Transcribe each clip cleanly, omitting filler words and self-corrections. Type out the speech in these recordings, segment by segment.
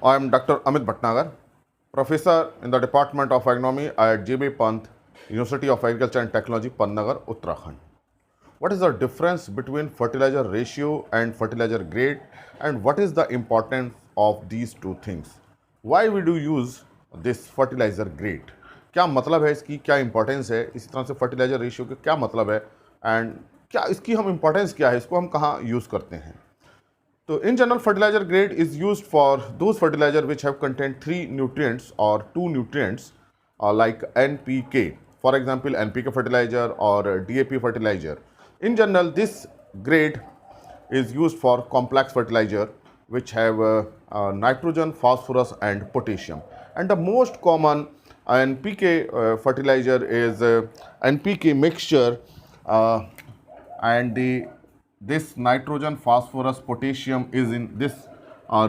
I am Dr. Amit Bhatnagar, Professor in the Department of Agronomy at JB Pant, University of Agriculture and Technology, Pantnagar, Uttarakhand. What is the difference between fertilizer ratio and fertilizer grade, and what is the importance of these two things? Why we do use this fertilizer grade? क्या मतलब है इसकी, क्या importance है, इसी तरह से fertiliser ratio का क्या मतलब है एंड क्या इसकी हम इंपॉर्टेंस क्या है, इसको हम कहाँ यूज़ करते हैं. So in general, fertilizer grade is used for those fertilizer which have contained 3 nutrients or 2 nutrients like NPK. For example, NPK fertilizer or DAP fertilizer. In general, this grade is used for complex fertilizer which have nitrogen, phosphorus and potassium. And the most common NPK fertilizer is NPK mixture and this nitrogen, phosphorus, potassium is in this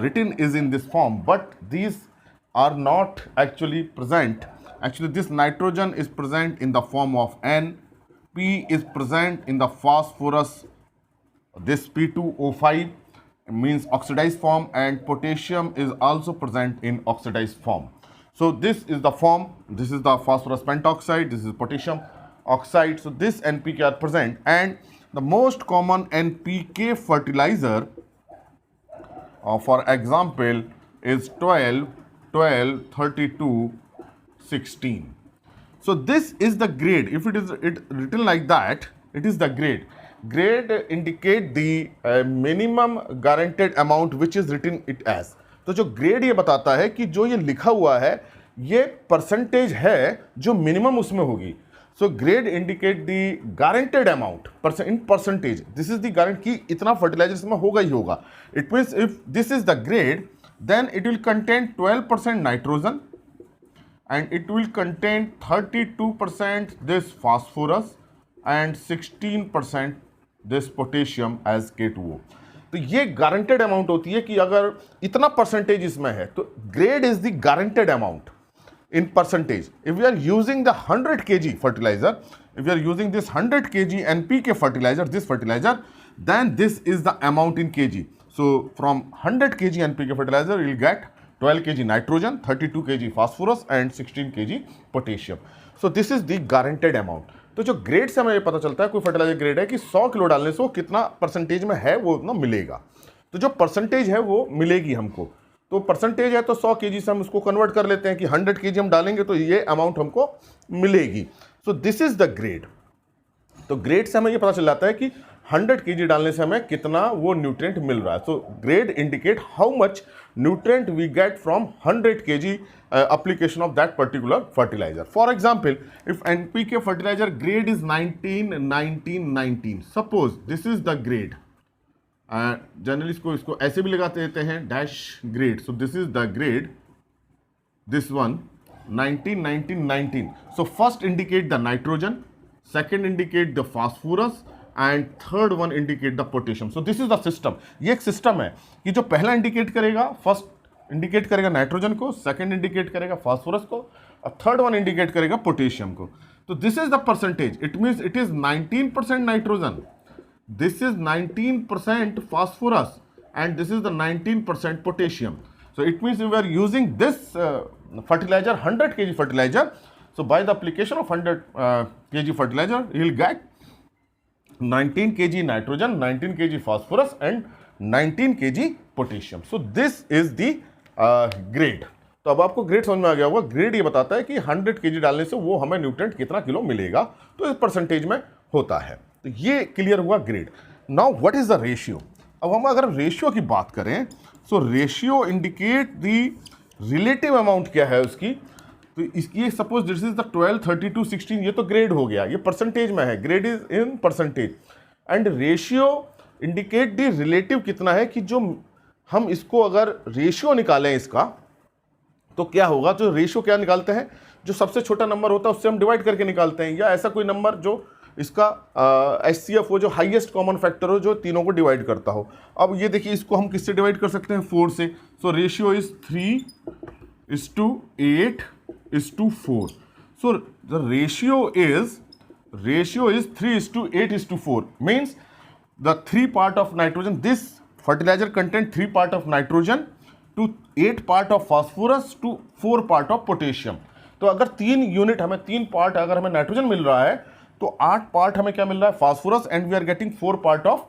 written is in this form, but these are not actually present. Actually, this nitrogen is present in the form of N, P is present in the phosphorus, this P2O5 means oxidized form, and potassium is also present in oxidized form. So this is the form, this is the phosphorus pentoxide, this is potassium oxide. So this NPK are present, and the most common NPK fertilizer for example is 12, 12, 32, 16. So this is the grade. If it is written like that, it is the grade. Grade indicate the minimum guaranteed amount which is written it as. तो जो grade ये बताता है कि जो ये लिखा हुआ है ये परसेंटेज है जो मिनिमम उसमें होगी. So grade indicate the guaranteed amount in percentage. This is the guarantee कि इतना fertilizer इसमें होगा ही होगा. It means if this is the grade, then it will contain 12% nitrogen and it will contain 32% this phosphorus and 16% this potassium as K2O. तो ये guaranteed amount होती है कि अगर इतना percentage इसमें है तो grade is the guaranteed amount in percentage. If we are using the 100 kg fertilizer, if we are using this 100 kg NPK fertilizer, this fertilizer, then this is the amount in kg. So from 100 kg NPK fertilizer, you will get 12 kg nitrogen, 32 kg phosphorus and 16 kg potassium. So this is the guaranteed amount. तो जो grade से हमें ये पता चलता है कोई fertiliser grade है कि 100 किलो डालने से वो कितना परसेंटेज में है वो उतना मिलेगा. तो जो परसेंटेज है वो मिलेगी हमको. तो परसेंटेज है तो 100 केजी से हम उसको कन्वर्ट कर लेते हैं कि 100 केजी हम डालेंगे तो ये अमाउंट हमको मिलेगी. सो दिस इज द ग्रेड. तो ग्रेड से हमें ये पता चल जाता है कि 100 केजी डालने से हमें कितना वो न्यूट्रिएंट मिल रहा है. So grade indicate how much nutrient we get from 100 kg application of that particular fertilizer. For example, if NPK fertilizer grade is 19, 19, 19. Suppose this is the grade. Generally इसको ऐसे भी लगाते देते हैं dash grade. So this is the grade, this one 19, 19, 19. So first indicate the nitrogen, second indicate the phosphorus and third one indicate the potassium. So this is the system. ये एक system है कि जो पहला इंडिकेट करेगा, first indicate करेगा nitrogen को, second indicate करेगा फास्फोरस को और थर्ड वन इंडिकेट करेगा पोटेशियम को. तो this is the percentage. It means it is 19% nitrogen, this is 19% phosphorus and this is the 19% potassium. So it means we are using this fertilizer, 100 kg fertilizer. So by the application of 100 kg fertilizer, you will get 19 kg nitrogen, 19 kg phosphorus and 19 kg potassium. So this is the grade. तो अब आपको grade समझ में आ गया होगा. Grade ये बताता है कि 100 kg डालने से वो हमें न्यूट्रिएंट कितना किलो मिलेगा, तो इस परसेंटेज में होता है. तो ये क्लियर हुआ grade. Now what is the ratio. अब हम अगर रेशियो की बात करें, सो ratio indicate the relative amount क्या है उसकी. तो इसकी सपोज दिस इज द 12, 32, 16. ये तो ग्रेड हो गया, ये परसेंटेज में है. Grade is in percentage and ratio indicate the relative कितना है कि जो हम इसको अगर रेशियो निकालें इसका तो क्या होगा. तो रेशियो क्या निकालते हैं, जो सबसे छोटा नंबर होता है उससे हम डिवाइड करके निकालते हैं, या ऐसा कोई नंबर जो इसका HCF हो, जो हाईएस्ट कॉमन फैक्टर हो, जो तीनों को डिवाइड करता हो. अब ये देखिए इसको हम किससे डिवाइड कर सकते हैं, 4 से. So ratio is 3:8:4. So the ratio is 3:8:4 means the 3 part of nitrogen. This fertilizer contains 3 part of nitrogen to 8 part of phosphorus to 4 part of potassium. तो अगर 3 यूनिट हमें 3 पार्ट अगर हमें नाइट्रोजन मिल रहा है तो 8 पार्ट हमें क्या मिल रहा है phosphorus, and we are getting 4 part of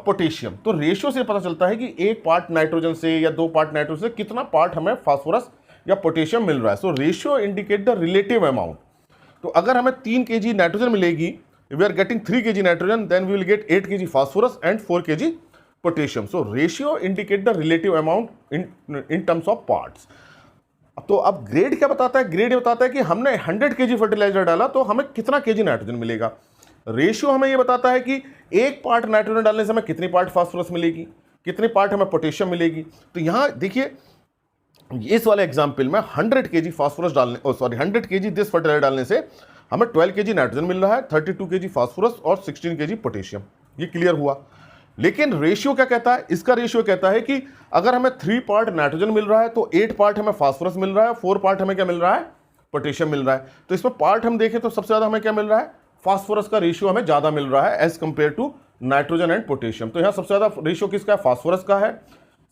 potassium. तो रेशियो से पता चलता है कि 1 पार्ट नाइट्रोजन से या 2 पार्ट नाइट्रोजन से कितना पार्ट हमें फास्फोरस या पोटेशियम मिल रहा है। So ratio indicate the relative amount. तो अगर हमें 3 kg नाइट्रोजन मिलेगी, we are getting 3 kg nitrogen, then we will get 8 kg phosphorus and 4 kg potassium. So ratio indicate the relative amount in terms of parts. तो अब grade क्या बताता है? Grade ये बताता है कि हमने 100 kg फर्टिलाइजर डाला तो हमें कितना kg नाइट्रोजन मिलेगा। रेशियो हमें ये बताता है कि 1 पार्ट नाइट्रोजन डालने से हमें कितनी पार्ट फास्फोरस मिलेगी, कितनी पार्ट हमें पोटेशियम मिलेगी। तो यहां देखिए इस वाले एग्जाम्पल में 100 kg फास्फोरस डालने 100 kg दिस फर्टिलाइजर डालने से हमें 12 kg नाइट्रोजन मिल रहा है, 32 kg फास्फोरस और 16 kg पोटेशियम। ये क्लियर हुआ। लेकिन रेशियो क्या कहता है? इसका रेशियो कहता है कि अगर हमें 3 पार्ट नाइट्रोजन मिल रहा है तो 8 पार्ट हमें फास्फोरस मिल रहा है, 4 पार्ट हमें क्या मिल रहा है? पोटेशियम मिल रहा है। तो इसमें पार्ट हम देखें तो सबसे ज्यादा हमें क्या मिल रहा है? फास्फोरस का रेशियो हमें ज्यादा मिल रहा है as compare to nitrogen and potassium. तो यहां सबसे ज्यादा रेशियो किसका है? फास्फोरस का है।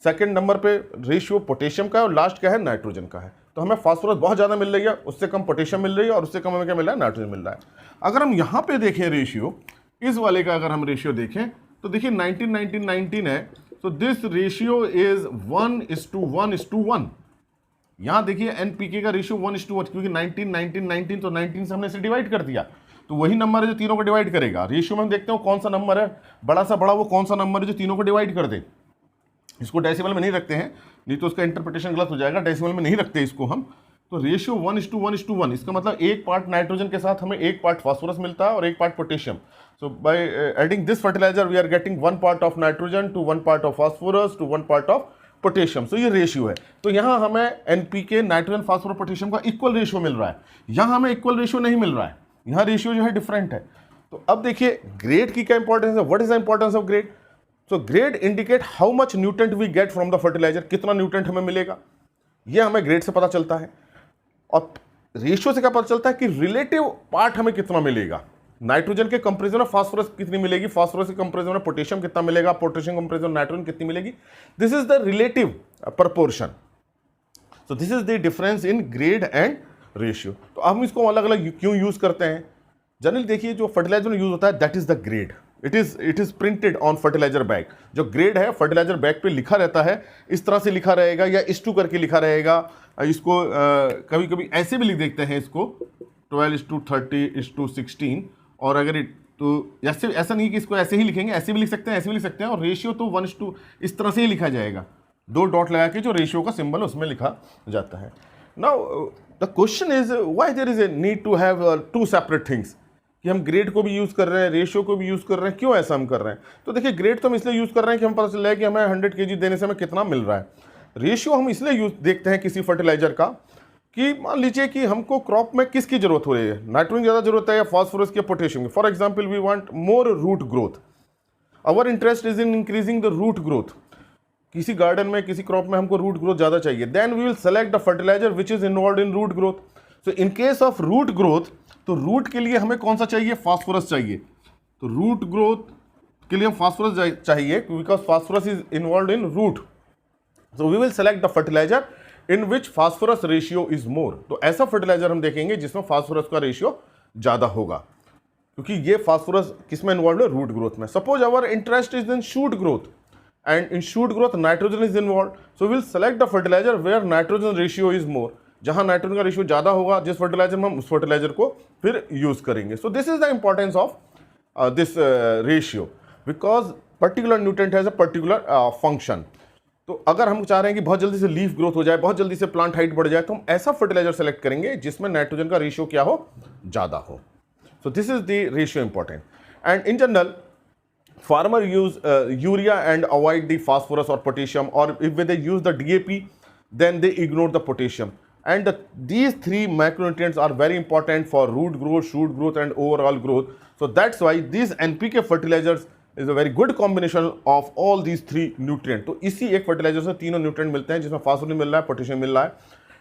सेकंड नंबर पे रेशियो पोटेशियम का है और लास्ट क्या है? नाइट्रोजन का है। तो हमें फास्फोरस बहुत ज्यादा मिल रही है, उससे कम पोटेशियम मिल रही है और उससे कम हमें क्या मिल रहा है? नाइट्रोजन मिल रहा है। अगर हम यहां पे देखें रेशियो, इस वाले का अगर हम रेशियो देखें तो देखिए 19 है। So this ratio is 1:1:1। यहां देखिए एनपीके का रेशियो 1:1, क्योंकि 19 तो 19 से हमने इसे डिवाइड कर दिया, तो वही नंबर है जो तीनों को डिवाइड करेगा। रेशियो में हम देखते हैं कौन सा नंबर है बड़ा सा बड़ा, वो कौन सा नंबर है जो तीनों को डिवाइड कर दे। इसको डेसिमल में नहीं रखते हैं, नहीं तो उसका इंटरप्रिटेशन गलत हो जाएगा। डेसिमल में नहीं रखते इसको हम। तो रेशियो 1:1:1, इसका मतलब 1 पार्ट नाइट्रोजन के साथ हमें 1 पार्ट फास्फोरस मिलता है और 1 part potassium. So by adding this fertiliser we are getting 1 part of nitrogen to 1 part of phosphorus to 1 part of potassium. So ये रेशियो है। तो यहाँ हमें एनपीके नाइट्रोजन फास्फोरस पोटेशियम का इक्वल रेशियो मिल रहा है, यहाँ हमें इक्वल रेशियो नहीं मिल रहा है, यहाँ रेशियो जो है डिफरेंट है। तो अब देखिए ग्रेड की क्या इंपॉर्टेंस है? What is the importance of grade? So grade indicate how much nutrient we get from the fertiliser, कितना न्यूट्रेंट हमें मिलेगा, यह हमें ग्रेड से पता चलता है। और रेशियो से क्या पता चलता है कि रिलेटिव पार्ट हमें कितना मिलेगा। नाइट्रोजन के कंपैरिजन में फास्फोरस कितनी मिलेगी, फास्फोरस के कंपैरिजन में पोटेशियम कितना मिलेगा, पोटेशियम कंपैरिजन में नाइट्रोजन कितनी मिलेगी। This is the relative proportion. So this is the difference in grade and ratio. तो हम इसको अलग अलग क्यों यूज करते हैं? जनरली देखिए जो फर्टिलाइजर में यूज होता है that is the grade. It is printed on fertiliser bag. जो ग्रेड है फर्टिलाइजर बैग पे लिखा रहता है, इस तरह से लिखा रहेगा या इस2 करके लिखा रहेगा। इसको कभी कभी ऐसे भी लिख देते हैं, इसको 12:30:16। और अगर तो ऐसे ऐसा नहीं कि इसको ऐसे ही लिखेंगे, ऐसे भी लिख सकते हैं, ऐसे भी लिख सकते हैं। और रेशियो तो 1:2 इस तरह से ही लिखा जाएगा, 2 डॉट लगा के जो रेशियो का सिंबल उसमें लिखा जाता है। Now the question is why there is a need to have 2 separate things, कि हम ग्रेड को भी यूज़ कर रहे हैं, रेशियो को भी यूज़ कर रहे हैं। क्यों ऐसा हम कर रहे हैं? तो देखिए ग्रेड तो हम इसलिए यूज़ कर रहे हैं कि हम पता चल रहा है कि हमें 100 kg देने से हमें कितना मिल रहा है। रेशियो हम इसलिए यूज देखते हैं किसी फर्टिलाइजर का कि मान लीजिए कि हमको क्रॉप में किसकी जरूरत हो रही है, नाइट्रोजन ज़्यादा जरूरत है या फास्फोरस की, पोटेशियम की। For example we want more root growth, our interest is in increasing the root growth. किसी गार्डन में किसी क्रॉप में हमको रूट ग्रोथ ज़्यादा चाहिए, then we will select the fertiliser which is involve in root growth. So in case of root growth, तो root के लिए हमें कौन सा चाहिए? फास्फोरस चाहिए। तो रूट ग्रोथ के लिए हम फास्फोरस चाहिए because phosphorus is involve in root. So we will select the fertiliser in which phosphorus ratio is more. तो ऐसा फर्टिलाइजर हम देखेंगे जिसमें फास्फोरस का रेशियो ज़्यादा होगा, क्योंकि ये फास्फोरस किसमें इन्वॉल्व है? रूट ग्रोथ में। Suppose our interest is in shoot growth, and in shoot growth nitrogen is involve, so will select the fertiliser where nitrogen ratio is more. जहां नाइट्रोजन का रेशियो ज्यादा होगा जिस फर्टिलाइजर में, हम उस फर्टिलाइजर को फिर यूज करेंगे। सो this is the importance of this ratio, because particular nutrient has a particular function. तो अगर हम चाह रहे हैं कि बहुत जल्दी से लीफ ग्रोथ हो जाए, बहुत जल्दी से प्लांट हाइट बढ़ जाए, तो हम ऐसा फर्टिलाइजर सेलेक्ट करेंगे जिसमें नाइट्रोजन का रेशियो क्या हो? ज्यादा हो। सो this is the ratio important. And in general farmer use urea and avoid the phosphorus or potassium, or if they use the DAP then they ignore the potassium. And these 3 macronutrients are very important for root growth, shoot growth and overall growth. So that's why these NPK fertilizers is a very good combination of all these 3 nutrients. तो इसी एक fertiliser से तीनों nutrient मिलते हैं, जिसमें phosphorus मिल रहा है, पोटेशियम मिल रहा है।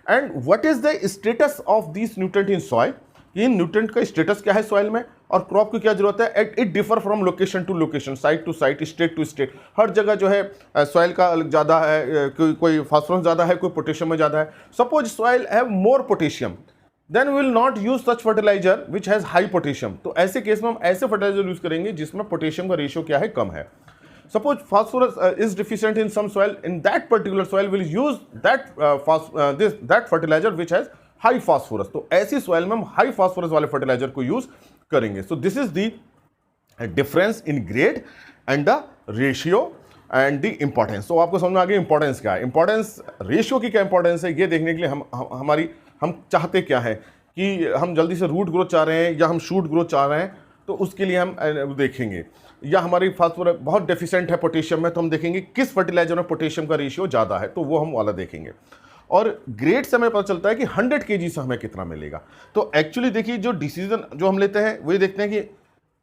And what is the status of this nutrient in soil, कि न्यूट्रिएंट का स्टेटस क्या है सॉइल में और क्रॉप की क्या जरूरत है। It differ from location to location, site to site, state to state. हर जगह जो है सॉइल का ज़्यादा है, कोई फास्फोरस ज़्यादा है, कोई पोटेशियम में ज़्यादा है। Suppose soil have more potassium, then we will not use such fertiliser which has high potassium. तो ऐसे केस में हम ऐसे फर्टिलाइजर यूज करेंगे जिसमें पोटेशियम का रेशियो क्या है, कम है। Suppose phosphorus is deficient in some soil, in that particular soil will use that fertilizer which has high phosphorus. तो ऐसी soil में हम high phosphorus वाले fertilizer को use करेंगे। So this is the difference in grade and the ratio and the importance. तो आपको समझ में आ गया importance क्या है। importance ratio की क्या importance है ये देखने के लिए हम चाहते क्या है कि हम जल्दी से रूट ग्रोथ चाह रहे हैं या हम शूट ग्रोथ चाह रहे हैं, तो उसके लिए हम देखेंगे। या हमारी फास्फोरस बहुत डेफिशिएंट है पोटेशियम में, तो हम देखेंगे किस फर्टिलाइजर में पोटेशियम का रेशियो ज़्यादा है, तो वो हम वाला देखेंगे। और ग्रेड से हमें पता चलता है कि 100 kg से हमें कितना मिलेगा। तो एक्चुअली देखिए जो डिसीजन जो हम लेते हैं वही देखते हैं कि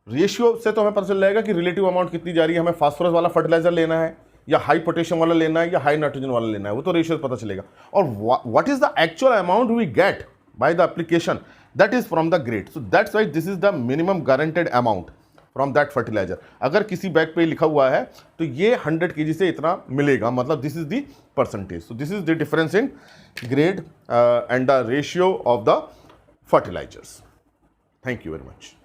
रेशियो से तो हमें पता चल जाएगा कि रिलेटिव अमाउंट कितनी जा रही है, हमें फास्फोरस वाला फर्टिलाइजर लेना है या हाई पोटेशियम वाला लेना है या हाई नाइट्रोजन वाला लेना है, वो तो रेशियो से पता चलेगा। और what is the actual amount we get by the application, that is from the grade. So that's why this is the minimum guaranteed amount from that fertiliser. अगर किसी बैग पे लिखा हुआ है तो ये 100 kg से इतना मिलेगा, मतलब this is the percentage. So this is the difference in grade and the ratio of the fertilisers. Thank you very much.